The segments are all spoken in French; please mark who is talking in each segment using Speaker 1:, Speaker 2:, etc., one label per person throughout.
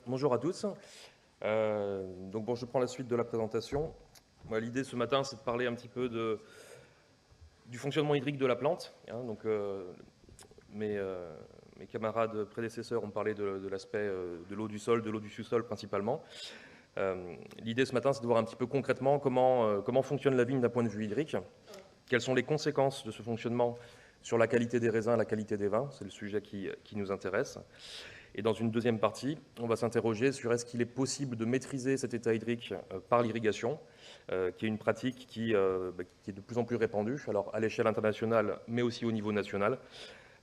Speaker 1: Bonjour à tous. Je prends la suite de la présentation. L'idée ce matin, c'est de parler un petit peu du fonctionnement hydrique de la plante. Mes camarades prédécesseurs ont parlé de l'aspect de l'eau du sol, de l'eau du sous-sol principalement. L'idée ce matin, c'est de voir un petit peu concrètement comment fonctionne la vigne d'un point de vue hydrique, quelles sont les conséquences de ce fonctionnement sur la qualité des raisins et la qualité des vins. C'est le sujet qui nous intéresse. Et dans une deuxième partie, on va s'interroger sur est-ce qu'il est possible de maîtriser cet état hydrique par l'irrigation, qui est une pratique qui est de plus en plus répandue, alors à l'échelle internationale, mais aussi au niveau national,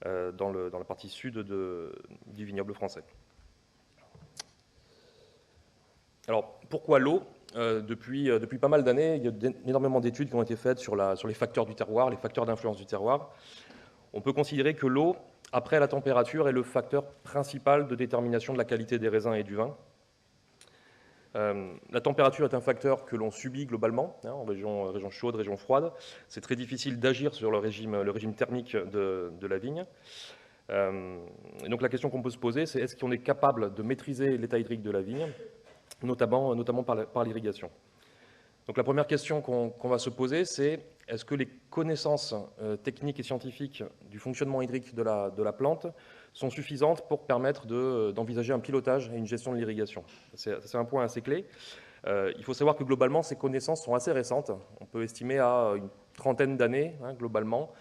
Speaker 1: dans la partie sud du vignoble français. Alors, pourquoi l'eau ? Depuis pas mal d'années, il y a énormément d'études qui ont été faites sur les facteurs du terroir, les facteurs d'influence du terroir. On peut considérer que l'eau, après la température, est le facteur principal de détermination de la qualité des raisins et du vin. La température est un facteur que l'on subit globalement, en région chaude, région froide. C'est très difficile d'agir sur le régime thermique de la vigne. Donc la question qu'on peut se poser, c'est est-ce qu'on est capable de maîtriser l'état hydrique de la vigne, notamment par l'irrigation. Donc la première question qu'on va se poser, c'est est-ce que les connaissances techniques et scientifiques du fonctionnement hydrique de la plante sont suffisantes pour permettre d'envisager un pilotage et une gestion de l'irrigation. C'est un point assez clé. Il faut savoir que globalement, ces connaissances sont assez récentes. On peut estimer à une trentaine d'années, globalement,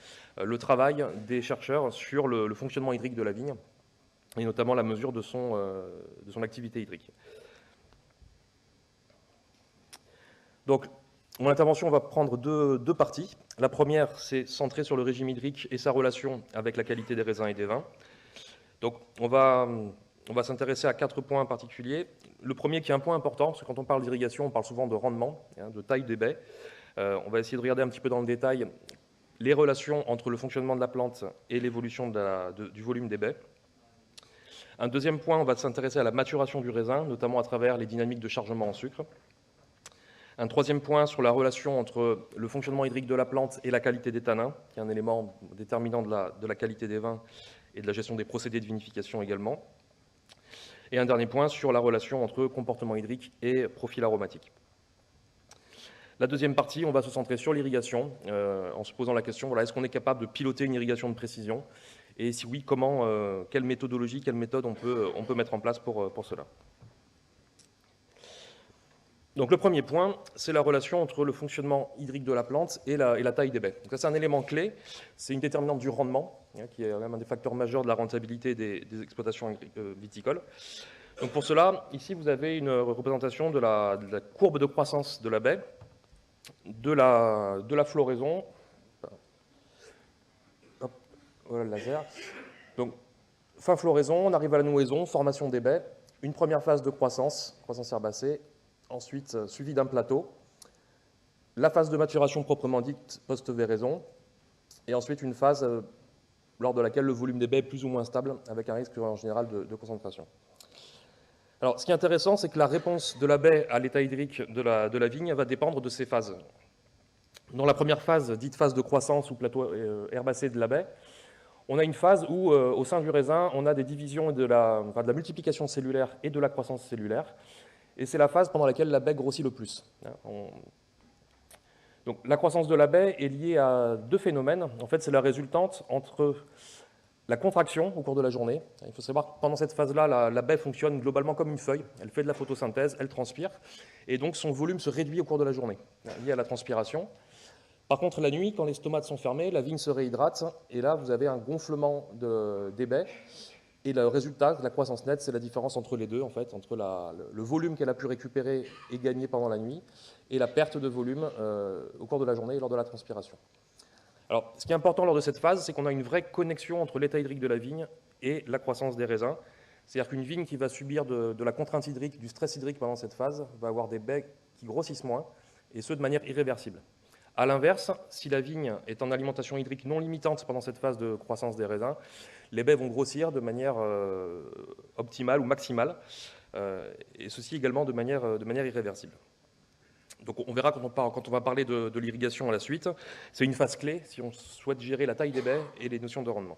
Speaker 1: le travail des chercheurs sur le fonctionnement hydrique de la vigne, et notamment la mesure de son activité hydrique. Donc, mon intervention va prendre deux parties. La première, c'est centrée sur le régime hydrique et sa relation avec la qualité des raisins et des vins. Donc, on va s'intéresser à 4 points en particulier. Le premier qui est un point important, parce que quand on parle d'irrigation, on parle souvent de rendement, de taille des baies. On va essayer de regarder un petit peu dans le détail les relations entre le fonctionnement de la plante et l'évolution du volume des baies. Un deuxième point, on va s'intéresser à la maturation du raisin, notamment à travers les dynamiques de chargement en sucre. Un troisième point sur la relation entre le fonctionnement hydrique de la plante et la qualité des tanins, qui est un élément déterminant de la qualité des vins et de la gestion des procédés de vinification également. Et un dernier point sur la relation entre comportement hydrique et profil aromatique. La deuxième partie, on va se centrer sur l'irrigation, en se posant la question, est-ce qu'on est capable de piloter une irrigation de précision? Et si oui, quelle méthodologie, quelle méthode on peut mettre en place pour cela? Donc le premier point, c'est la relation entre le fonctionnement hydrique de la plante et la taille des baies. Donc c'est un élément clé, c'est une déterminante du rendement, qui est quand même un des facteurs majeurs de la rentabilité des exploitations viticoles. Donc pour cela, ici vous avez une représentation de la courbe de croissance de la baie, de la floraison. Hop, voilà le laser. Donc fin floraison, on arrive à la nouaison, formation des baies, une première phase de croissance herbacée, ensuite suivi d'un plateau, la phase de maturation proprement dite post-véraison, et ensuite une phase lors de laquelle le volume des baies est plus ou moins stable, avec un risque en général de concentration. Alors, ce qui est intéressant, c'est que la réponse de la baie à l'état hydrique de la vigne va dépendre de ces phases. Dans la première phase, dite phase de croissance ou plateau herbacé de la baie, on a une phase où, au sein du raisin, on a des divisions de la multiplication cellulaire et de la croissance cellulaire. Et c'est la phase pendant laquelle la baie grossit le plus. Donc, la croissance de la baie est liée à 2 phénomènes. En fait, c'est la résultante entre la contraction au cours de la journée. Il faut savoir que pendant cette phase-là, la baie fonctionne globalement comme une feuille. Elle fait de la photosynthèse, elle transpire, et donc son volume se réduit au cours de la journée, lié à la transpiration. Par contre, la nuit, quand les stomates sont fermés, la vigne se réhydrate, et là, vous avez un gonflement des baies. Et le résultat, la croissance nette, c'est la différence entre les deux, en fait, entre le volume qu'elle a pu récupérer et gagner pendant la nuit, et la perte de volume au cours de la journée et lors de la transpiration. Alors, ce qui est important lors de cette phase, c'est qu'on a une vraie connexion entre l'état hydrique de la vigne et la croissance des raisins. C'est-à-dire qu'une vigne qui va subir de la contrainte hydrique, du stress hydrique pendant cette phase, va avoir des baies qui grossissent moins, et ce de manière irréversible. A l'inverse, si la vigne est en alimentation hydrique non limitante pendant cette phase de croissance des raisins, les baies vont grossir de manière optimale ou maximale, et ceci également de manière irréversible. Donc on verra quand on va parler de l'irrigation à la suite, c'est une phase clé si on souhaite gérer la taille des baies et les notions de rendement.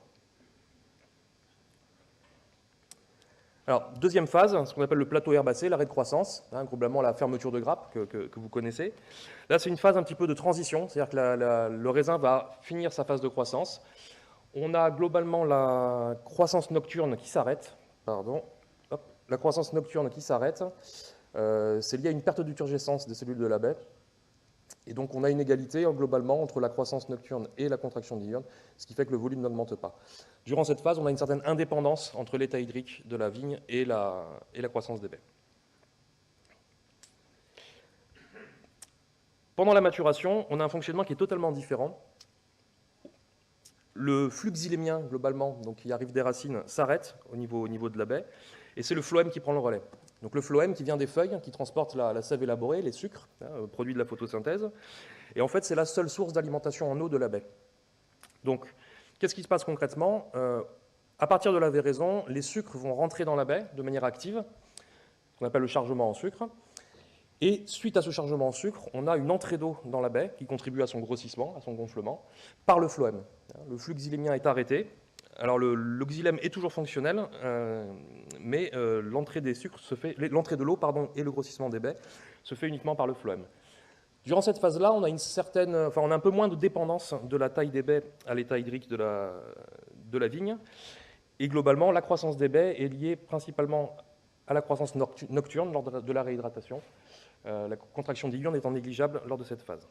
Speaker 1: Alors, deuxième phase, ce qu'on appelle le plateau herbacé, l'arrêt de croissance, globalement la fermeture de grappe que vous connaissez. Là, c'est une phase un petit peu de transition, c'est-à-dire que le raisin va finir sa phase de croissance. On a globalement la croissance nocturne qui s'arrête, la croissance nocturne qui s'arrête. C'est lié à une perte de turgescence des cellules de la baie. Et donc, on a une égalité globalement entre la croissance nocturne et la contraction diurne, ce qui fait que le volume n'augmente pas. Durant cette phase, on a une certaine indépendance entre l'état hydrique de la vigne et la croissance des baies. Pendant la maturation, on a un fonctionnement qui est totalement différent. Le flux xylémien, globalement, donc qui arrive des racines, s'arrête au niveau de la baie, et c'est le phloème qui prend le relais. Donc le phloème qui vient des feuilles, qui transporte la sève élaborée, les sucres, produits de la photosynthèse, et en fait c'est la seule source d'alimentation en eau de la baie. Donc qu'est-ce qui se passe concrètement? À partir de la véraison, les sucres vont rentrer dans la baie de manière active, ce qu'on appelle le chargement en sucre, et suite à ce chargement en sucre, on a une entrée d'eau dans la baie qui contribue à son grossissement, à son gonflement, par le phloème. Le flux xylémien est arrêté. Alors le xylème est toujours fonctionnel, mais l'entrée des sucres l'entrée de l'eau et le grossissement des baies se fait uniquement par le phloème. Durant cette phase-là, on a on a un peu moins de dépendance de la taille des baies à l'état hydrique de la vigne, et globalement, la croissance des baies est liée principalement à la croissance nocturne lors de la réhydratation. La contraction diurne étant négligeable lors de cette phase.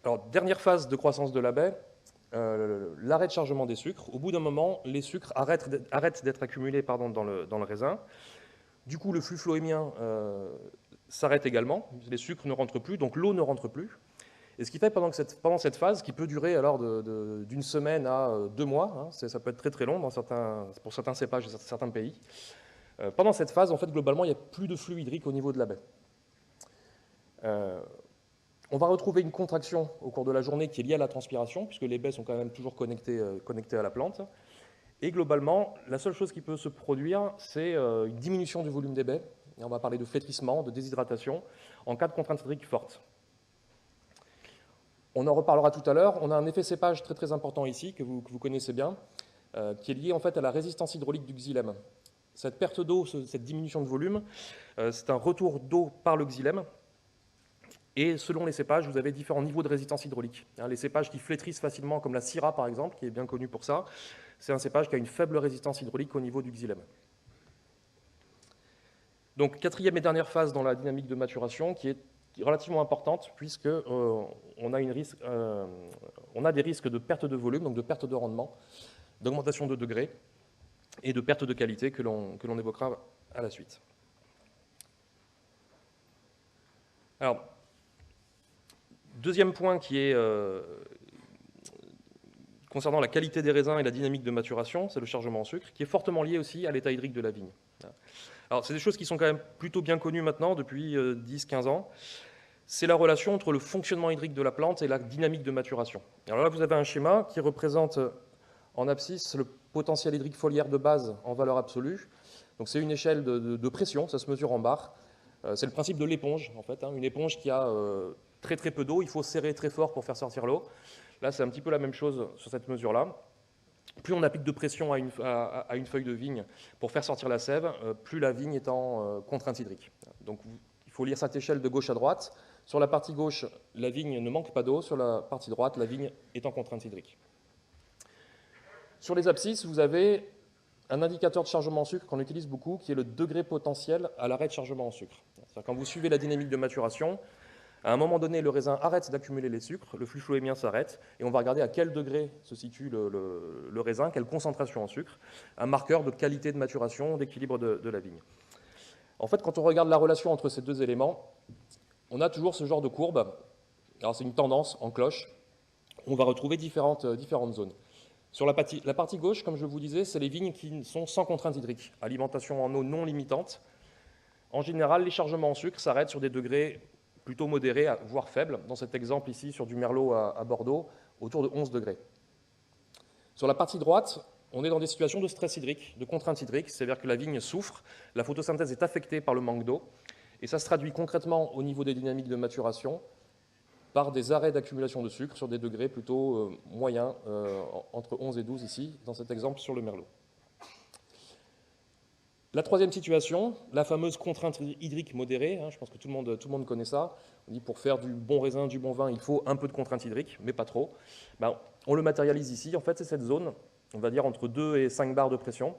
Speaker 1: Alors, dernière phase de croissance de la baie, l'arrêt de chargement des sucres. Au bout d'un moment, les sucres arrêtent d'être accumulés dans le raisin. Du coup, le flux phloémien s'arrête également. Les sucres ne rentrent plus, donc l'eau ne rentre plus. Et ce qui fait pendant cette phase, qui peut durer alors d'une semaine à 2 mois, ça peut être très très long pour certains cépages et certains pays. Pendant cette phase, en fait, globalement, il n'y a plus de flux hydrique au niveau de la baie. On va retrouver une contraction au cours de la journée qui est liée à la transpiration, puisque les baies sont quand même toujours connectées à la plante. Et globalement, la seule chose qui peut se produire, c'est une diminution du volume des baies. Et on va parler de flétrissement, de déshydratation, en cas de contrainte hydrique forte. On en reparlera tout à l'heure. On a un effet cépage très très important ici, que vous connaissez bien, qui est lié en fait à la résistance hydraulique du xylème. Cette perte d'eau, cette diminution de volume, c'est un retour d'eau par le xylème. Et selon les cépages, vous avez différents niveaux de résistance hydraulique. Les cépages qui flétrissent facilement, comme la Syrah par exemple, qui est bien connu pour ça, c'est un cépage qui a une faible résistance hydraulique au niveau du xylème. Donc, quatrième et dernière phase dans la dynamique de maturation, qui est relativement importante, puisqu'on a des risques de perte de volume, donc de perte de rendement, d'augmentation de degré et de perte de qualité que l'on évoquera à la suite. Alors, deuxième point qui est concernant la qualité des raisins et la dynamique de maturation, c'est le chargement en sucre, qui est fortement lié aussi à l'état hydrique de la vigne. Alors, c'est des choses qui sont quand même plutôt bien connues maintenant, depuis 10-15 ans. C'est la relation entre le fonctionnement hydrique de la plante et la dynamique de maturation. Alors là, vous avez un schéma qui représente en abscisse le potentiel hydrique foliaire de base en valeur absolue. Donc c'est une échelle de pression, ça se mesure en bar. C'est le principe de l'éponge, en fait. Une éponge qui a très très peu d'eau, il faut serrer très fort pour faire sortir l'eau. Là, c'est un petit peu la même chose sur cette mesure-là. Plus on applique de pression à une feuille de vigne pour faire sortir la sève, plus la vigne est en contrainte hydrique. Donc il faut lire cette échelle de gauche à droite. Sur la partie gauche, la vigne ne manque pas d'eau. Sur la partie droite, la vigne est en contrainte hydrique. Sur les abscisses, vous avez un indicateur de chargement en sucre qu'on utilise beaucoup, qui est le degré potentiel à l'arrêt de chargement en sucre. C'est-à-dire quand vous suivez la dynamique de maturation, à un moment donné, le raisin arrête d'accumuler les sucres, le flux phloémien s'arrête, et on va regarder à quel degré se situe le raisin, quelle concentration en sucre, un marqueur de qualité de maturation, d'équilibre de la vigne. En fait, quand on regarde la relation entre ces deux éléments, on a toujours ce genre de courbe. Alors c'est une tendance en cloche. On va retrouver différentes zones. Sur la partie gauche, comme je vous disais, c'est les vignes qui sont sans contrainte hydrique, alimentation en eau non limitante. En général, les chargements en sucre s'arrêtent sur des degrés plutôt modérés, voire faibles. Dans cet exemple ici, sur du merlot à Bordeaux, autour de 11 degrés. Sur la partie droite, on est dans des situations de stress hydrique, de contrainte hydrique, c'est-à-dire que la vigne souffre, la photosynthèse est affectée par le manque d'eau, Et ça se traduit concrètement au niveau des dynamiques de maturation par des arrêts d'accumulation de sucre sur des degrés plutôt moyens, entre 11 et 12 ici, dans cet exemple sur le merlot. La troisième situation, la fameuse contrainte hydrique modérée, je pense que tout le monde connaît ça. On dit pour faire du bon raisin, du bon vin, il faut un peu de contrainte hydrique, mais pas trop. On le matérialise ici. En fait, c'est cette zone, on va dire entre 2 et 5 bars de pression,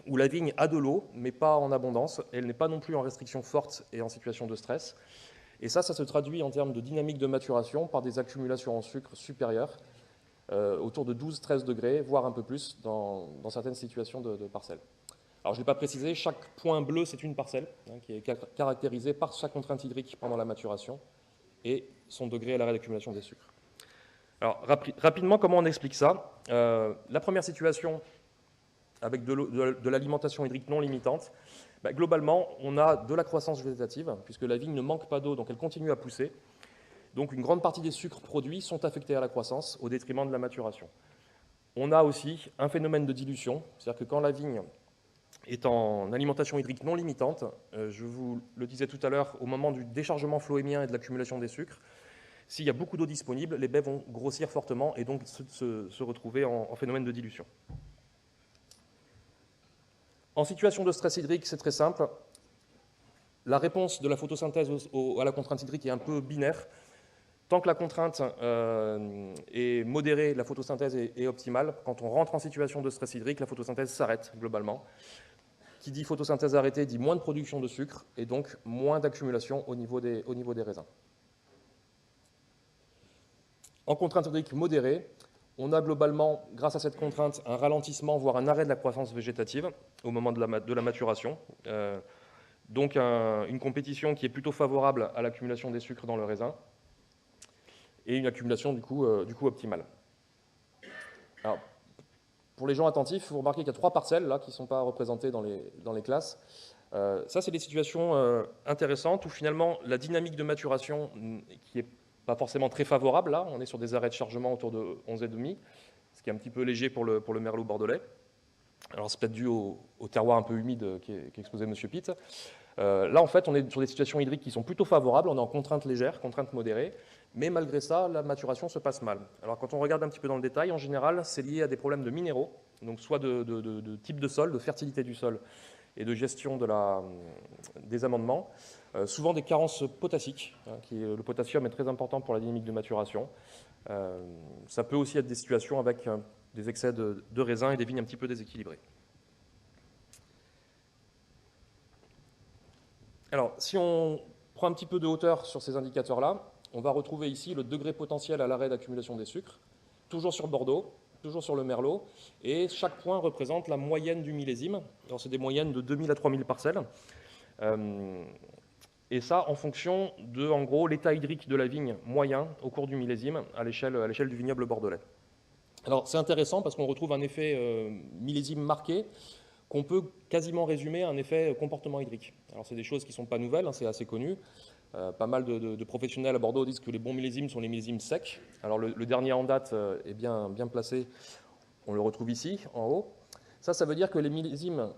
Speaker 1: où la vigne a de l'eau, mais pas en abondance. Elle n'est pas non plus en restriction forte et en situation de stress. Et ça se traduit en termes de dynamique de maturation par des accumulations en sucre supérieures, autour de 12-13 degrés, voire un peu plus dans certaines situations de parcelles. Alors, je ne l'ai pas précisé, chaque point bleu, c'est une parcelle qui est caractérisée par sa contrainte hydrique pendant la maturation et son degré à l'arrêt d'accumulation des sucres. Alors, rapidement, comment on explique ça? La première situation, avec de l'alimentation hydrique non limitante, globalement, on a de la croissance végétative, puisque la vigne ne manque pas d'eau, donc elle continue à pousser. Donc, une grande partie des sucres produits sont affectés à la croissance, au détriment de la maturation. On a aussi un phénomène de dilution, c'est-à-dire que quand la vigne est en alimentation hydrique non limitante, je vous le disais tout à l'heure, au moment du déchargement phloémien et de l'accumulation des sucres, s'il y a beaucoup d'eau disponible, les baies vont grossir fortement et donc se retrouver en phénomène de dilution. En situation de stress hydrique, c'est très simple. La réponse de la photosynthèse à la contrainte hydrique est un peu binaire. Tant que la contrainte est modérée, la photosynthèse est optimale. Quand on rentre en situation de stress hydrique, la photosynthèse s'arrête globalement. Qui dit photosynthèse arrêtée dit moins de production de sucre et donc moins d'accumulation au niveau des raisins. En contrainte hydrique modérée, on a globalement, grâce à cette contrainte, un ralentissement, voire un arrêt de la croissance végétative au moment de la maturation. Donc une compétition qui est plutôt favorable à l'accumulation des sucres dans le raisin et une accumulation du coup optimale. Alors, pour les gens attentifs, vous remarquez qu'il y a 3 parcelles là, qui ne sont pas représentées dans les classes. Ça, c'est des situations intéressantes où finalement la dynamique de maturation qui n'est pas forcément très favorable, là, on est sur des arrêts de chargement autour de 11,5, ce qui est un petit peu léger pour le merlot bordelais. Alors c'est peut-être dû au terroir un peu humide qu'exposait M. Pitt. Là, en fait, on est sur des situations hydriques qui sont plutôt favorables, on est en contrainte légère, contrainte modérée, mais malgré ça, la maturation se passe mal. Alors quand on regarde un petit peu dans le détail, en général, c'est lié à des problèmes de minéraux, donc soit de type de sol, de fertilité du sol et de gestion des amendements, souvent des carences potassiques, le potassium est très important pour la dynamique de maturation. Ça peut aussi être des situations avec des excès de raisins et des vignes un petit peu déséquilibrées. Alors, si on prend un petit peu de hauteur sur ces indicateurs-là, on va retrouver ici le degré potentiel à l'arrêt d'accumulation des sucres, toujours sur Bordeaux, toujours sur le Merlot, et chaque point représente la moyenne du millésime. C'est des moyennes de 2000 à 3000 parcelles. Et ça, en fonction de, en gros, l'état hydrique de la vigne moyen au cours du millésime à l'échelle du vignoble bordelais. Alors, c'est intéressant parce qu'on retrouve un effet millésime marqué qu'on peut quasiment résumer à un effet comportement hydrique. Alors, c'est des choses qui ne sont pas nouvelles, c'est assez connu. Pas mal de professionnels à Bordeaux disent que les bons millésimes sont les millésimes secs. Alors, le dernier en date est bien placé. On le retrouve ici, en haut. Ça veut dire que les millésimes,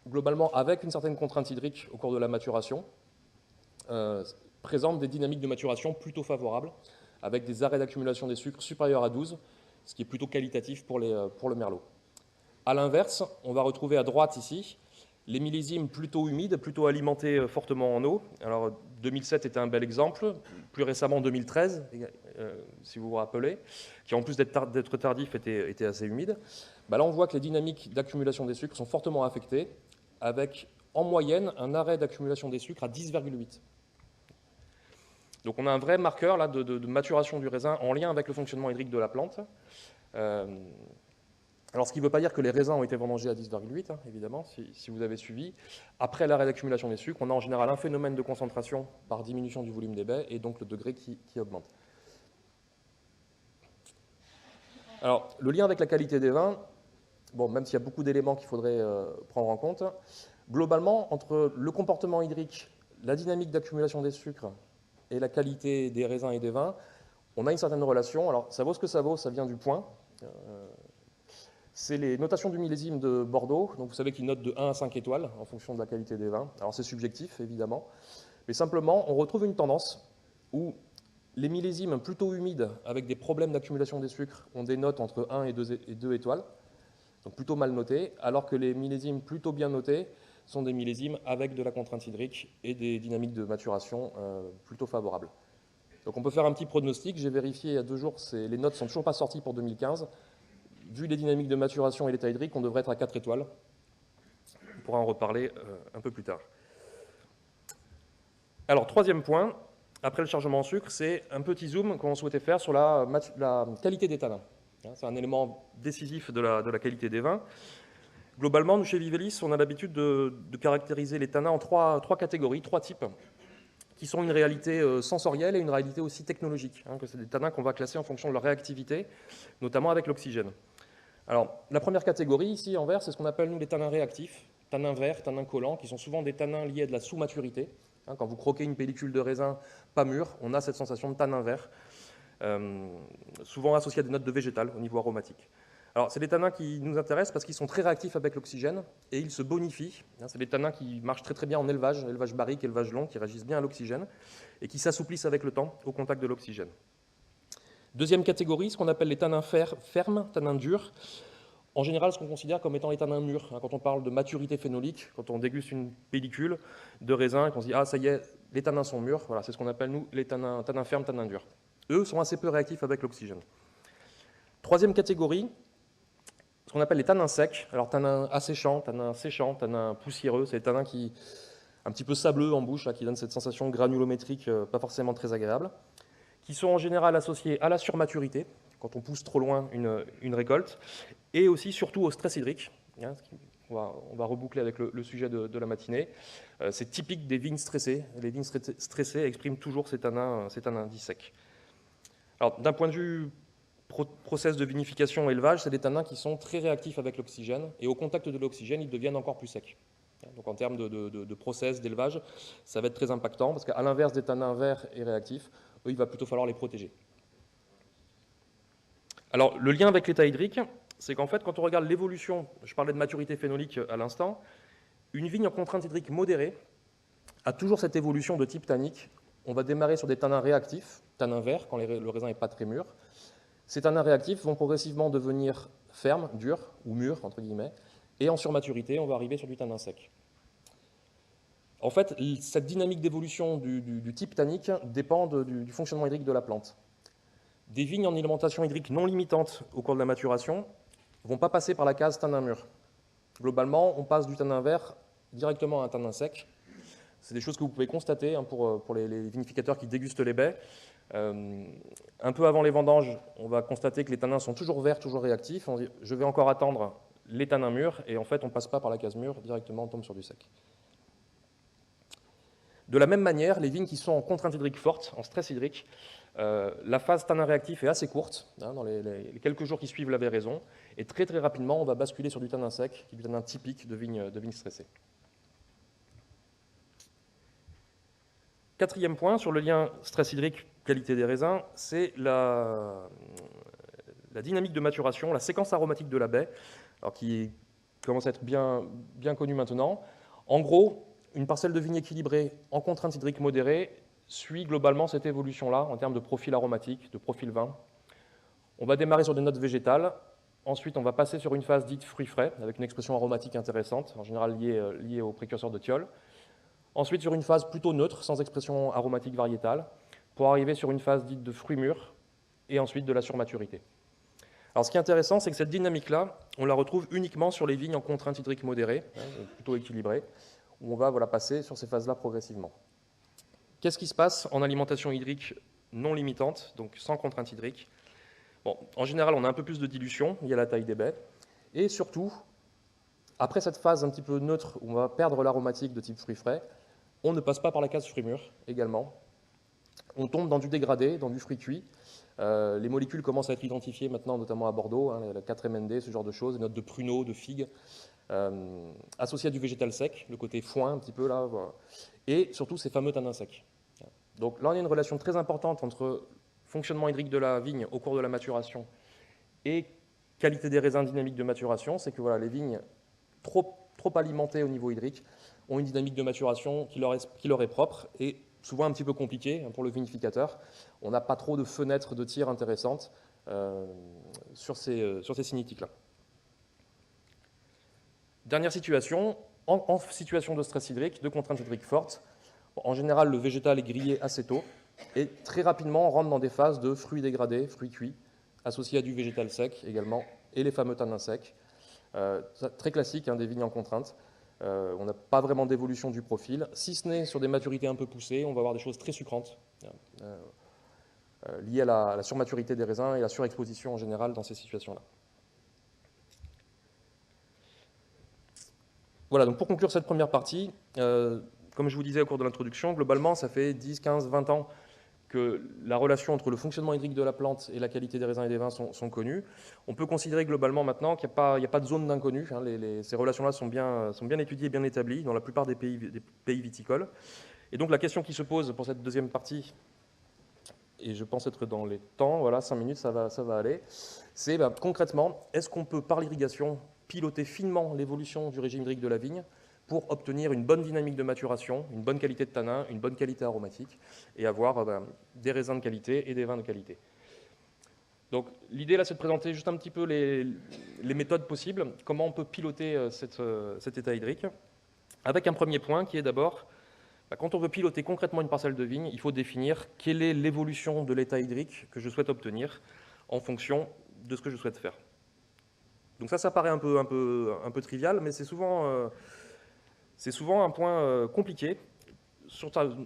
Speaker 1: globalement, avec une certaine contrainte hydrique au cours de la maturation, présentent des dynamiques de maturation plutôt favorables, avec des arrêts d'accumulation des sucres supérieurs à 12, ce qui est plutôt qualitatif pour le Merlot. A l'inverse, on va retrouver à droite ici les millésimes plutôt humides, plutôt alimentés fortement en eau. Alors 2007 était un bel exemple, plus récemment 2013, si vous vous rappelez, qui en plus d'être tardif était assez humide. Là on voit que les dynamiques d'accumulation des sucres sont fortement affectées, avec en moyenne un arrêt d'accumulation des sucres à 10,8. Donc on a un vrai marqueur là, de maturation du raisin en lien avec le fonctionnement hydrique de la plante. Alors, ce qui ne veut pas dire que les raisins ont été vendangés à 10,8, évidemment, si vous avez suivi. Après l'arrêt d'accumulation des sucres, on a en général un phénomène de concentration par diminution du volume des baies et donc le degré qui augmente. Alors, le lien avec la qualité des vins, même s'il y a beaucoup d'éléments qu'il faudrait prendre en compte, globalement, entre le comportement hydrique, la dynamique d'accumulation des sucres et la qualité des raisins et des vins, on a une certaine relation. Alors, ça vaut ce que ça vaut, ça vient du point. C'est les notations du millésime de Bordeaux. Donc vous savez qu'ils notent de 1 à 5 étoiles en fonction de la qualité des vins. Alors c'est subjectif, évidemment. Mais simplement, on retrouve une tendance où les millésimes plutôt humides, avec des problèmes d'accumulation des sucres, ont des notes entre 1 et 2 étoiles, donc plutôt mal notés, alors que les millésimes plutôt bien notés sont des millésimes avec de la contrainte hydrique et des dynamiques de maturation plutôt favorables. Donc on peut faire un petit pronostic. J'ai vérifié il y a 2 jours, les notes ne sont toujours pas sorties pour 2015. Vu les dynamiques de maturation et l'état hydrique, on devrait être à 4 étoiles. On pourra en reparler un peu plus tard. Alors, troisième point, après le chargement en sucre, c'est un petit zoom qu'on souhaitait faire sur la qualité des tanins. C'est un élément décisif de la qualité des vins. Globalement, nous, chez Vivelis, on a l'habitude de caractériser les tanins en trois catégories, 3 types, qui sont une réalité sensorielle et une réalité aussi technologique. Que c'est des tanins qu'on va classer en fonction de leur réactivité, notamment avec l'oxygène. Alors, la première catégorie, ici, en vert, c'est ce qu'on appelle, nous, les tanins réactifs, tanins verts, tanins collants, qui sont souvent des tanins liés à de la sous-maturité. Quand vous croquez une pellicule de raisin pas mûre, on a cette sensation de tanin vert, souvent associée à des notes de végétal au niveau aromatique. Alors, c'est des tanins qui nous intéressent parce qu'ils sont très réactifs avec l'oxygène et ils se bonifient. C'est des tanins qui marchent très très bien en élevage barrique, élevage long, qui réagissent bien à l'oxygène et qui s'assouplissent avec le temps au contact de l'oxygène. Deuxième catégorie, ce qu'on appelle les tanins fermes, tanins durs. En général, ce qu'on considère comme étant les tanins mûrs. Quand on parle de maturité phénolique, quand on déguste une pellicule de raisin et qu'on se dit « Ah, ça y est, les tanins sont mûrs », voilà, c'est ce qu'on appelle, nous, les tanins fermes, tanins durs. Eux sont assez peu réactifs avec l'oxygène. Troisième catégorie, ce qu'on appelle les tanins secs. Alors, tanins asséchants, tanins séchants, tanins poussiéreux, c'est des tanins qui, un petit peu sableux en bouche, là, qui donnent cette sensation granulométrique pas forcément très agréable, qui sont en général associés à la surmaturité, quand on pousse trop loin une récolte, et aussi surtout au stress hydrique. On va reboucler avec le sujet de la matinée. C'est typique des vignes stressées. Les vignes stressées expriment toujours ces tanins dits secs. Alors, d'un point de vue process de vinification et élevage, c'est des tanins qui sont très réactifs avec l'oxygène, et au contact de l'oxygène, ils deviennent encore plus secs. Donc en termes de process, d'élevage, ça va être très impactant, parce qu'à l'inverse des tanins verts et réactifs, eux, il va plutôt falloir les protéger. Alors, le lien avec l'état hydrique, c'est qu'en fait, quand on regarde l'évolution, je parlais de maturité phénolique à l'instant, une vigne en contrainte hydrique modérée a toujours cette évolution de type tannique. On va démarrer sur des tanins réactifs, tanins verts, quand le raisin n'est pas très mûr. Ces tanins réactifs vont progressivement devenir fermes, durs, ou mûrs, entre guillemets, et en surmaturité, on va arriver sur du tanin sec. En fait, cette dynamique d'évolution du type tannique dépend du fonctionnement hydrique de la plante. Des vignes en alimentation hydrique non limitante au cours de la maturation ne vont pas passer par la case tanin mûr. Globalement, on passe du tanin vert directement à un tanin sec. C'est des choses que vous pouvez constater pour les vinificateurs qui dégustent les baies. Un peu avant les vendanges, on va constater que les tanins sont toujours verts, toujours réactifs. On dit, je vais encore attendre les tanins mûrs, et en fait, on ne passe pas par la case mûre, directement, on tombe sur du sec. De la même manière, les vignes qui sont en contrainte hydrique forte, en stress hydrique, la phase tanin réactif est assez courte, dans les quelques jours qui suivent la véraison, et très très rapidement, on va basculer sur du tanin sec, qui est du tanin typique de vigne stressée. Quatrième point, sur le lien stress hydrique, qualité des raisins, c'est la dynamique de maturation, la séquence aromatique de la baie, alors qui commence à être bien connue maintenant. En gros, une parcelle de vigne équilibrée en contrainte hydrique modérée suit globalement cette évolution-là en termes de profil aromatique, de profil vin. On va démarrer sur des notes végétales, ensuite on va passer sur une phase dite fruits frais, avec une expression aromatique intéressante, en général liée au précurseur de thiol. Ensuite sur une phase plutôt neutre, sans expression aromatique variétale, pour arriver sur une phase dite de fruits mûrs, et ensuite de la surmaturité. Alors ce qui est intéressant, c'est que cette dynamique-là, on la retrouve uniquement sur les vignes en contrainte hydrique modérée, plutôt équilibrées, où on va passer sur ces phases-là progressivement. Qu'est-ce qui se passe en alimentation hydrique non limitante, donc sans contrainte hydrique? Bon, en général, on a un peu plus de dilution, il y a la taille des baies, et surtout, après cette phase un petit peu neutre, où on va perdre l'aromatique de type fruits frais, on ne passe pas par la case fruits mûrs également. On tombe dans du dégradé, dans du fruit cuit. Les molécules commencent à être identifiées maintenant, notamment à Bordeaux, la 4-MND, ce genre de choses, des notes de pruneaux, de figues, associées à du végétal sec, le côté foin un petit peu là, voilà. Et surtout ces fameux tanins secs. Donc là, on a une relation très importante entre fonctionnement hydrique de la vigne au cours de la maturation et Qualité des raisins, dynamique de maturation, c'est que voilà, les vignes trop alimentées au niveau hydrique ont une dynamique de maturation qui leur est propre et souvent un petit peu compliquée pour le vinificateur. On n'a pas trop de fenêtres de tir intéressantes sur ces cinétiques-là. Dernière situation, en situation de stress hydrique, de contrainte hydrique forte, en général le végétal est grillé assez tôt et très rapidement on rentre dans des phases de fruits dégradés, fruits cuits, associés à du végétal sec également, et les fameux tanins secs. Très classique, des vignes en contrainte. On n'a pas vraiment d'évolution du profil, si ce n'est sur des maturités un peu poussées, on va avoir des choses très sucrantes, liées à la surmaturité des raisins et la surexposition en général dans ces situations-là. Voilà, donc pour conclure cette première partie, comme je vous disais au cours de l'introduction, globalement, ça fait 10, 15, 20 ans que la relation entre le fonctionnement hydrique de la plante et la qualité des raisins et des vins sont connues. On peut considérer globalement maintenant qu'il n'y a pas de zone d'inconnu. Ces relations-là sont bien étudiées et bien établies dans la plupart des pays viticoles. Et donc la question qui se pose pour cette deuxième partie, et je pense être dans les temps, voilà, 5 minutes, ça va aller, c'est concrètement, est-ce qu'on peut, par l'irrigation, piloter finement l'évolution du régime hydrique de la vigne pour obtenir une bonne dynamique de maturation, une bonne qualité de tanin, une bonne qualité aromatique, et avoir des raisins de qualité et des vins de qualité. Donc l'idée là, c'est de présenter juste un petit peu les méthodes possibles, comment on peut piloter cet état hydrique, avec un premier point qui est d'abord, quand on veut piloter concrètement une parcelle de vigne, il faut définir quelle est l'évolution de l'état hydrique que je souhaite obtenir en fonction de ce que je souhaite faire. Donc ça paraît un peu trivial, mais c'est souvent un point compliqué.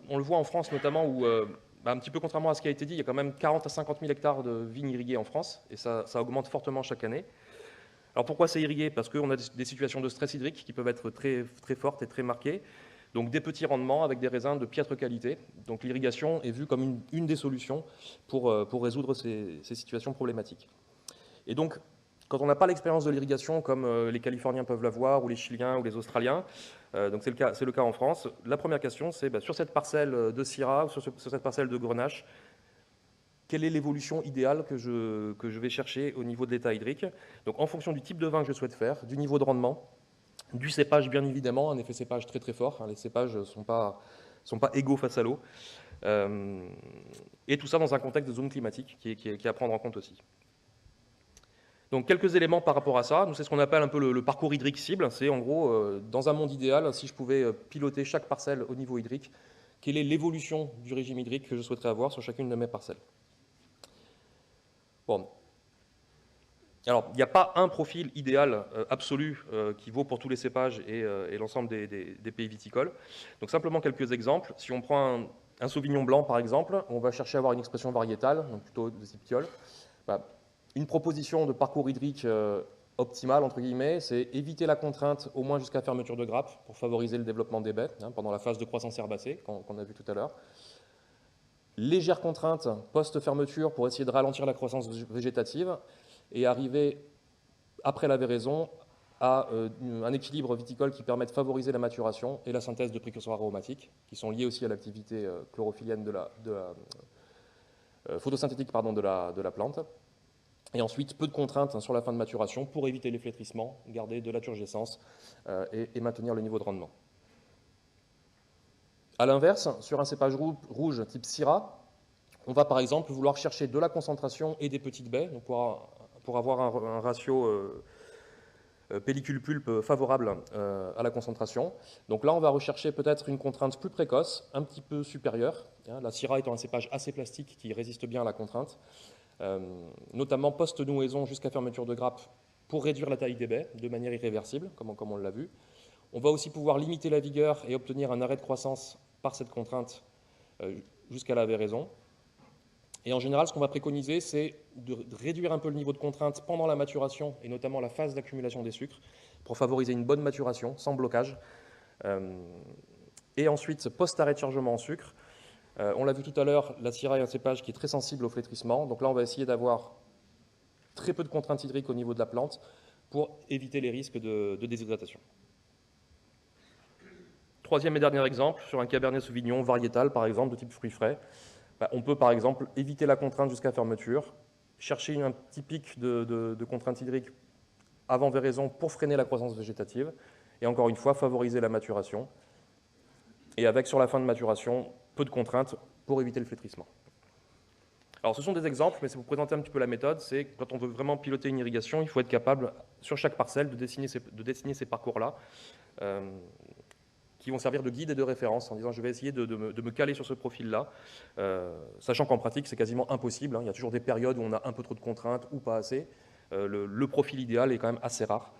Speaker 1: On le voit en France notamment, où, un petit peu contrairement à ce qui a été dit, il y a quand même 40 à 50 000 hectares de vignes irriguées en France, et ça augmente fortement chaque année. Alors pourquoi c'est irrigué? Parce qu'on a des situations de stress hydrique qui peuvent être très, très fortes et très marquées, donc des petits rendements avec des raisins de piètre qualité. Donc l'irrigation est vue comme une des solutions pour résoudre ces situations problématiques. Et donc, quand on n'a pas l'expérience de l'irrigation comme les Californiens peuvent l'avoir, ou les Chiliens, ou les Australiens, donc c'est le cas en France, la première question c'est, sur cette parcelle de Syrah, sur cette parcelle de Grenache, quelle est l'évolution idéale que je vais chercher au niveau de l'état hydrique? Donc en fonction du type de vin que je souhaite faire, du niveau de rendement, du cépage bien évidemment, un effet cépage très très fort, les cépages ne sont pas égaux face à l'eau, et tout ça dans un contexte de zone climatique qui est à prendre en compte aussi. Donc quelques éléments par rapport à ça, c'est ce qu'on appelle un peu le parcours hydrique cible, c'est en gros, dans un monde idéal, si je pouvais piloter chaque parcelle au niveau hydrique, quelle est l'évolution du régime hydrique que je souhaiterais avoir sur chacune de mes parcelles. Bon. Alors, il n'y a pas un profil idéal absolu qui vaut pour tous les cépages et l'ensemble des pays viticoles. Donc simplement quelques exemples. Si on prend un Sauvignon blanc par exemple, on va chercher à avoir une expression variétale, donc plutôt de type Piolle. Une proposition de parcours hydrique optimal, entre guillemets, c'est éviter la contrainte au moins jusqu'à fermeture de grappe pour favoriser le développement des baies pendant la phase de croissance herbacée qu'on a vu tout à l'heure. Légère contrainte post-fermeture pour essayer de ralentir la croissance végétative et arriver, après la véraison, à un équilibre viticole qui permet de favoriser la maturation et la synthèse de précurseurs aromatiques, qui sont liés aussi à l'activité chlorophyllienne photosynthétique de la plante. Et ensuite, peu de contraintes sur la fin de maturation pour éviter les flétrissements, garder de la turgescence et maintenir le niveau de rendement. A l'inverse, sur un cépage rouge type Syrah, on va par exemple vouloir chercher de la concentration et des petites baies, donc pour avoir un ratio pellicule-pulpe favorable à la concentration. Donc là, on va rechercher peut-être une contrainte plus précoce, un petit peu supérieure, la Syrah étant un cépage assez plastique qui résiste bien à la contrainte, notamment post-nouaison jusqu'à fermeture de grappe pour réduire la taille des baies de manière irréversible, comme on l'a vu. On va aussi pouvoir limiter la vigueur et obtenir un arrêt de croissance par cette contrainte jusqu'à la véraison. Et en général, ce qu'on va préconiser, c'est de réduire un peu le niveau de contrainte pendant la maturation, et notamment la phase d'accumulation des sucres, pour favoriser une bonne maturation, sans blocage. Et ensuite, post-arrêt de chargement en sucre, on l'a vu tout à l'heure, la Syrah est un cépage qui est très sensible au flétrissement. Donc là, on va essayer d'avoir très peu de contraintes hydriques au niveau de la plante pour éviter les risques de déshydratation. Troisième et dernier exemple, sur un Cabernet Sauvignon variétal, par exemple, de type fruits frais, on peut, par exemple, éviter la contrainte jusqu'à fermeture chercher un petit pic de contrainte hydrique avant véraison pour freiner la croissance végétative, et encore une fois, favoriser la maturation, et avec, sur la fin de maturation, peu de contraintes pour éviter le flétrissement. Alors, ce sont des exemples, mais c'est pour présenter un petit peu la méthode. C'est quand on veut vraiment piloter une irrigation, il faut être capable, sur chaque parcelle, de dessiner ces parcours-là, qui vont servir de guide et de référence, en disant je vais essayer de me caler sur ce profil-là, sachant qu'en pratique, c'est quasiment impossible. Il y a toujours des périodes où on a un peu trop de contraintes ou pas assez. Le profil idéal est quand même assez rare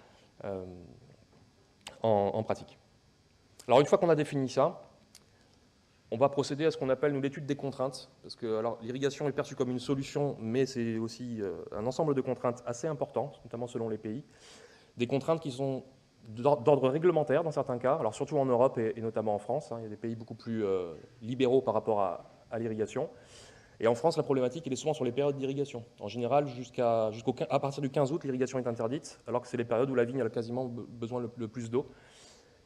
Speaker 1: en pratique. Alors, une fois qu'on a défini ça, on va procéder à ce qu'on appelle, nous, l'étude des contraintes, parce que l'irrigation est perçue comme une solution, mais c'est aussi un ensemble de contraintes assez importantes, notamment selon les pays. Des contraintes qui sont d'ordre réglementaire dans certains cas, alors surtout en Europe et notamment en France. Il y a des pays beaucoup plus libéraux par rapport à l'irrigation. Et en France, la problématique, elle est souvent sur les périodes d'irrigation. En général, à partir du 15 août, l'irrigation est interdite, alors que c'est les périodes où la vigne a quasiment besoin le plus d'eau.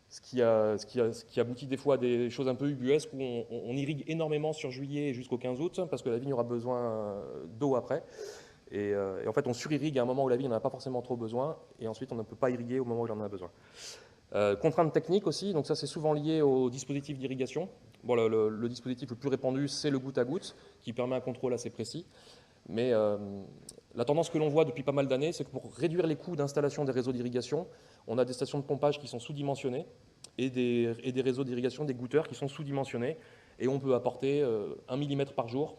Speaker 1: Ce qui aboutit des fois à des choses un peu ubuesques où on irrigue énormément sur juillet jusqu'au 15 août parce que la vigne aura besoin d'eau après. Et en fait, on surirrigue à un moment où la vigne n'en a pas forcément trop besoin, et ensuite on ne peut pas irriguer au moment où il en a besoin. Contraintes techniques aussi, donc ça c'est souvent lié au dispositif d'irrigation. Bon, le dispositif le plus répandu, c'est le goutte à goutte, qui permet un contrôle assez précis. Mais la tendance que l'on voit depuis pas mal d'années, c'est que pour réduire les coûts d'installation des réseaux d'irrigation, on a des stations de pompage qui sont sous-dimensionnées et des réseaux d'irrigation, des goutteurs qui sont sous-dimensionnés. Et on peut apporter 1 mm par jour,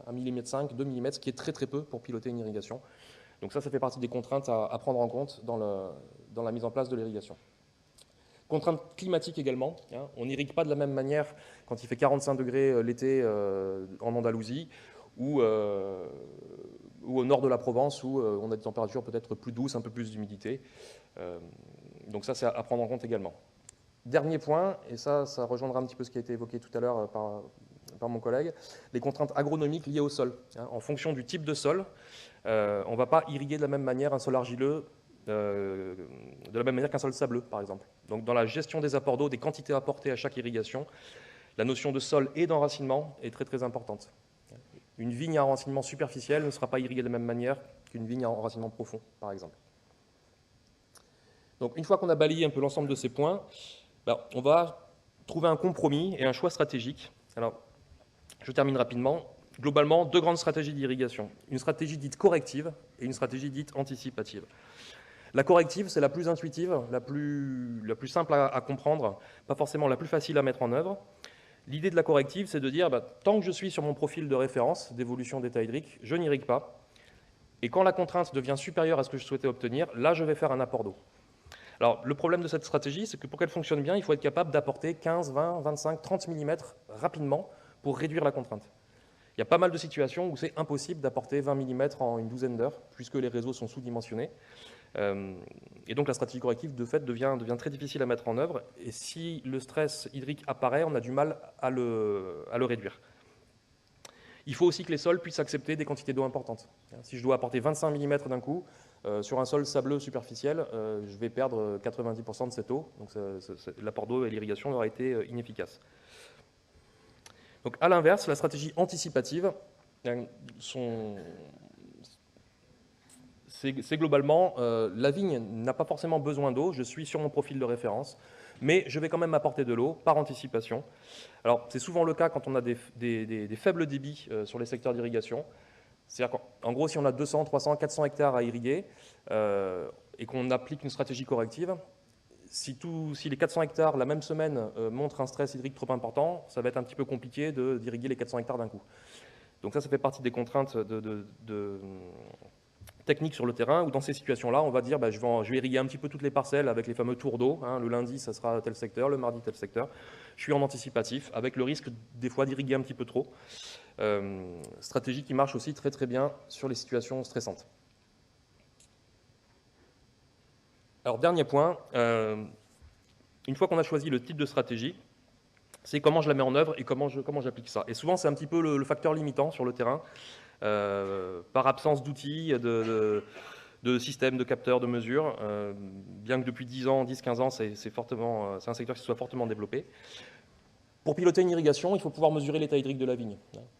Speaker 1: 1,5 mm, 2 mm, ce qui est très très peu pour piloter une irrigation. Donc ça fait partie des contraintes à prendre en compte dans la mise en place de l'irrigation. Contraintes climatiques également. On n'irrigue pas de la même manière quand il fait 45 degrés l'été en Andalousie ou au nord de la Provence où on a des températures peut-être plus douces, un peu plus d'humidité. Donc ça, c'est à prendre en compte également. Dernier point, et ça rejoindra un petit peu ce qui a été évoqué tout à l'heure par mon collègue, les contraintes agronomiques liées au sol. En fonction du type de sol, on ne va pas irriguer de la même manière un sol argileux de la même manière qu'un sol sableux, par exemple. Donc dans la gestion des apports d'eau, des quantités apportées à chaque irrigation, la notion de sol et d'enracinement est très très importante. Une vigne à enracinement superficiel ne sera pas irriguée de la même manière qu'une vigne à enracinement profond, par exemple. Donc une fois qu'on a balayé un peu l'ensemble de ces points, on va trouver un compromis et un choix stratégique. Alors, je termine rapidement. Globalement, 2 grandes stratégies d'irrigation. Une stratégie dite corrective et une stratégie dite anticipative. La corrective, c'est la plus intuitive, la plus simple à comprendre, pas forcément la plus facile à mettre en œuvre. L'idée de la corrective, c'est de dire, tant que je suis sur mon profil de référence d'évolution d'état hydrique, je n'irrigue pas. Et quand la contrainte devient supérieure à ce que je souhaitais obtenir, là, je vais faire un apport d'eau. Alors, le problème de cette stratégie, c'est que pour qu'elle fonctionne bien, il faut être capable d'apporter 15, 20, 25, 30 mm rapidement pour réduire la contrainte. Il y a pas mal de situations où c'est impossible d'apporter 20 mm en une douzaine d'heures, puisque les réseaux sont sous-dimensionnés. Et donc la stratégie corrective, de fait, devient très difficile à mettre en œuvre. Et si le stress hydrique apparaît, on a du mal à le réduire. Il faut aussi que les sols puissent accepter des quantités d'eau importantes. Si je dois apporter 25 mm d'un coup, sur un sol sableux superficiel, je vais perdre 90% de cette eau. Donc l'apport d'eau et l'irrigation aura été inefficace. Donc à l'inverse, la stratégie anticipative, c'est globalement, la vigne n'a pas forcément besoin d'eau, je suis sur mon profil de référence, mais je vais quand même apporter de l'eau par anticipation. Alors, c'est souvent le cas quand on a des faibles débits sur les secteurs d'irrigation. C'est-à-dire qu'en gros, si on a 200, 300, 400 hectares à irriguer et qu'on applique une stratégie corrective, si les 400 hectares, la même semaine, montrent un stress hydrique trop important, ça va être un petit peu compliqué d'irriguer les 400 hectares d'un coup. Donc ça fait partie des contraintes techniques sur le terrain, où dans ces situations-là, on va dire je vais irriguer un petit peu toutes les parcelles avec les fameux tours d'eau. Le lundi, ça sera tel secteur, le mardi, tel secteur. Je suis en anticipatif, avec le risque des fois d'irriguer un petit peu trop. Stratégie qui marche aussi très très bien sur les situations stressantes. Alors, dernier point, une fois qu'on a choisi le type de stratégie, c'est comment je la mets en œuvre et comment j'applique ça. Et souvent, c'est un petit peu le facteur limitant sur le terrain, par absence d'outils, de systèmes, de capteurs, de mesures, bien que depuis 10 ans, 10-15 ans, c'est un secteur qui soit fortement développé. Pour piloter une irrigation, il faut pouvoir mesurer l'état hydrique de la vigne.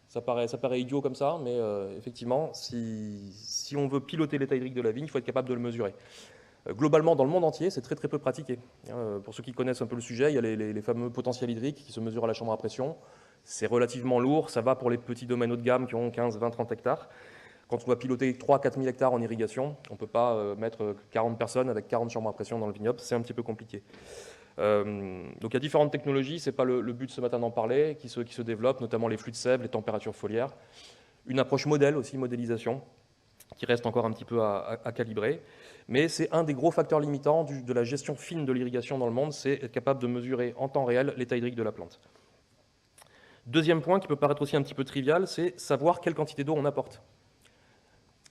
Speaker 1: Ça paraît idiot comme ça, mais effectivement, si on veut piloter l'état hydrique de la vigne, il faut être capable de le mesurer. Globalement, dans le monde entier, c'est très peu pratiqué. Pour ceux qui connaissent un peu le sujet, il y a les fameux potentiels hydriques qui se mesurent à la chambre à pression. C'est relativement lourd, ça va pour les petits domaines haut de gamme qui ont 15, 20, 30 hectares. Quand on doit piloter 3-4 000 hectares en irrigation, on ne peut pas mettre 40 personnes avec 40 chambres à pression dans le vignoble, c'est un petit peu compliqué. Donc il y a différentes technologies, ce n'est pas le but ce matin d'en parler, qui se développent, notamment les flux de sève, les températures foliaires. Une approche modèle aussi, modélisation, qui reste encore un petit peu à calibrer. Mais c'est un des gros facteurs limitants de la gestion fine de l'irrigation dans le monde, c'est être capable de mesurer en temps réel l'état hydrique de la plante. Deuxième point qui peut paraître aussi un petit peu trivial, c'est savoir quelle quantité d'eau on apporte.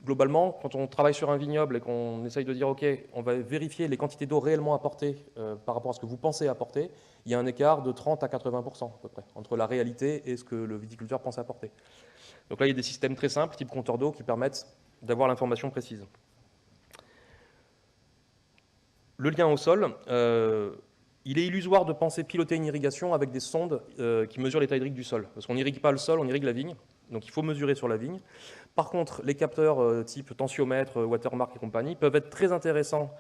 Speaker 1: Globalement, quand on travaille sur un vignoble et qu'on essaye de dire « Ok, on va vérifier les quantités d'eau réellement apportées par rapport à ce que vous pensez apporter », il y a un écart de 30 à 80% à peu près, entre la réalité et ce que le viticulteur pense apporter. Donc là, il y a des systèmes très simples, type compteur d'eau, qui permettent d'avoir l'information précise. Le lien au sol, il est illusoire de penser piloter une irrigation avec des sondes qui mesurent l'état hydrique du sol. Parce qu'on n'irrigue pas le sol, on irrigue la vigne. Donc il faut mesurer sur la vigne. Par contre, les capteurs type tensiomètre, watermark et compagnie peuvent être très intéressants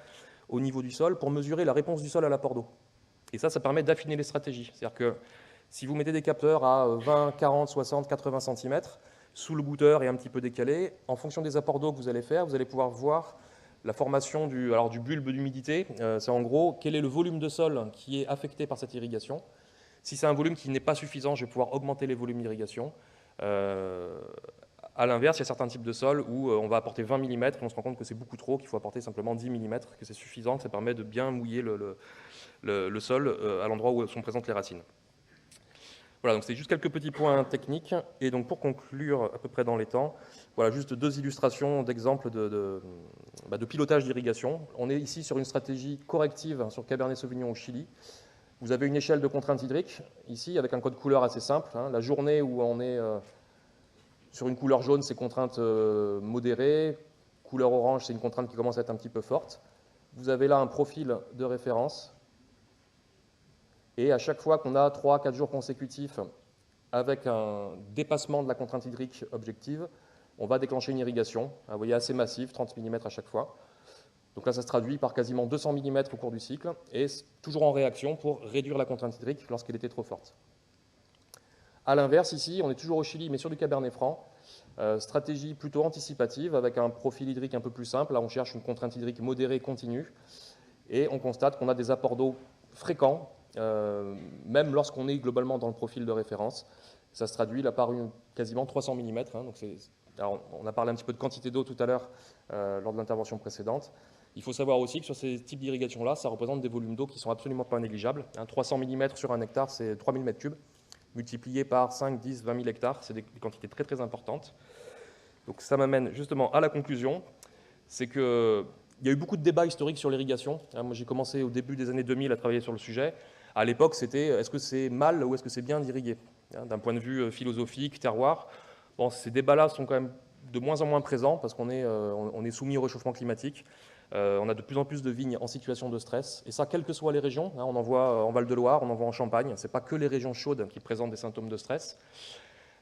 Speaker 1: au niveau du sol pour mesurer la réponse du sol à l'apport d'eau. Et ça permet d'affiner les stratégies. C'est-à-dire que si vous mettez des capteurs à 20, 40, 60, 80 cm, sous le goutteur et un petit peu décalé, en fonction des apports d'eau que vous allez faire, vous allez pouvoir voir la formation du bulbe d'humidité. C'est en gros quel est le volume de sol qui est affecté par cette irrigation. Si c'est un volume qui n'est pas suffisant, je vais pouvoir augmenter les volumes d'irrigation. À l'inverse, il y a certains types de sols où on va apporter 20 mm et on se rend compte que c'est beaucoup trop, qu'il faut apporter simplement 10 mm, que c'est suffisant, que ça permet de bien mouiller le sol à l'endroit où sont présentes les racines. Voilà, donc c'est juste quelques petits points techniques. Et donc pour conclure à peu près dans les temps, voilà juste deux illustrations d'exemples de pilotage d'irrigation. On est ici sur une stratégie corrective sur Cabernet Sauvignon au Chili. Vous avez une échelle de contraintes hydriques, ici, avec un code couleur assez simple. La journée où on est sur une couleur jaune, c'est contrainte modérée. Couleur orange, c'est une contrainte qui commence à être un petit peu forte. Vous avez là un profil de référence. Et à chaque fois qu'on a 3-4 jours consécutifs avec un dépassement de la contrainte hydrique objective, on va déclencher une irrigation, vous voyez, assez massive, 30 mm à chaque fois. Donc là, ça se traduit par quasiment 200 mm au cours du cycle, et toujours en réaction pour réduire la contrainte hydrique lorsqu'elle était trop forte. A l'inverse, ici, on est toujours au Chili, mais sur du Cabernet Franc, stratégie plutôt anticipative, avec un profil hydrique un peu plus simple. Là, on cherche une contrainte hydrique modérée continue, et on constate qu'on a des apports d'eau fréquents, même lorsqu'on est globalement dans le profil de référence. Ça se traduit là par quasiment 300 mm. Alors, on a parlé un petit peu de quantité d'eau tout à l'heure lors de l'intervention précédente. Il faut savoir aussi que sur ces types d'irrigation-là, ça représente des volumes d'eau qui ne sont absolument pas négligeables. 300 mm sur un hectare, c'est 3000 m3, multiplié par 5, 10, 20 000 hectares, c'est des quantités très très importantes. Donc ça m'amène justement à la conclusion, c'est qu'il y a eu beaucoup de débats historiques sur l'irrigation. Moi, j'ai commencé au début des années 2000 à travailler sur le sujet. À l'époque, c'était est-ce que c'est mal ou est-ce que c'est bien d'irriguer? D'un point de vue philosophique, terroir, bon, ces débats-là sont quand même de moins en moins présents parce qu'on est soumis au réchauffement climatique. On a de plus en plus de vignes en situation de stress, et ça, quelles que soient les régions. On en voit en Val-de-Loire, on en voit en Champagne. Ce n'est pas que les régions chaudes qui présentent des symptômes de stress.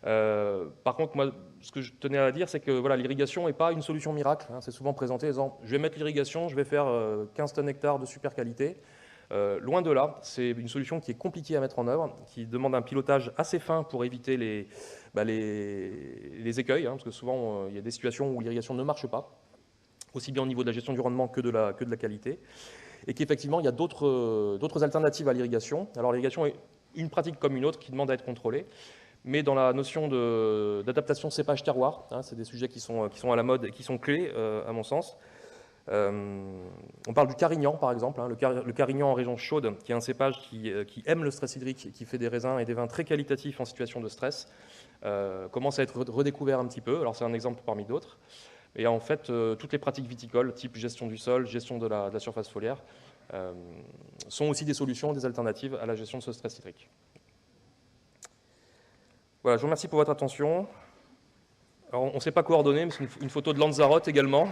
Speaker 1: Par contre, moi, ce que je tenais à dire, c'est que voilà, l'irrigation n'est pas une solution miracle. C'est souvent présenté en disant « je vais mettre l'irrigation, je vais faire 15 tonnes hectares de super qualité ». Loin de là, c'est une solution qui est compliquée à mettre en œuvre, qui demande un pilotage assez fin pour éviter les écueils, parce que souvent, il y a des situations où l'irrigation ne marche pas, aussi bien au niveau de la gestion du rendement que de la qualité, et qu'effectivement, il y a d'autres alternatives à l'irrigation. Alors l'irrigation est une pratique comme une autre qui demande à être contrôlée, mais dans la notion d'adaptation cépage-terroir, c'est des sujets qui sont à la mode et qui sont clés, à mon sens. On parle du Carignan, par exemple, le Carignan en région chaude, qui est un cépage qui aime le stress hydrique et qui fait des raisins et des vins très qualitatifs en situation de stress, commence à être redécouvert un petit peu. Alors c'est un exemple parmi d'autres. Et en fait, toutes les pratiques viticoles, type gestion du sol, gestion de la surface foliaire, sont aussi des solutions, des alternatives à la gestion de ce stress hydrique. Voilà, je vous remercie pour votre attention. Alors, on ne s'est pas coordonné, mais c'est une photo de Lanzarote également.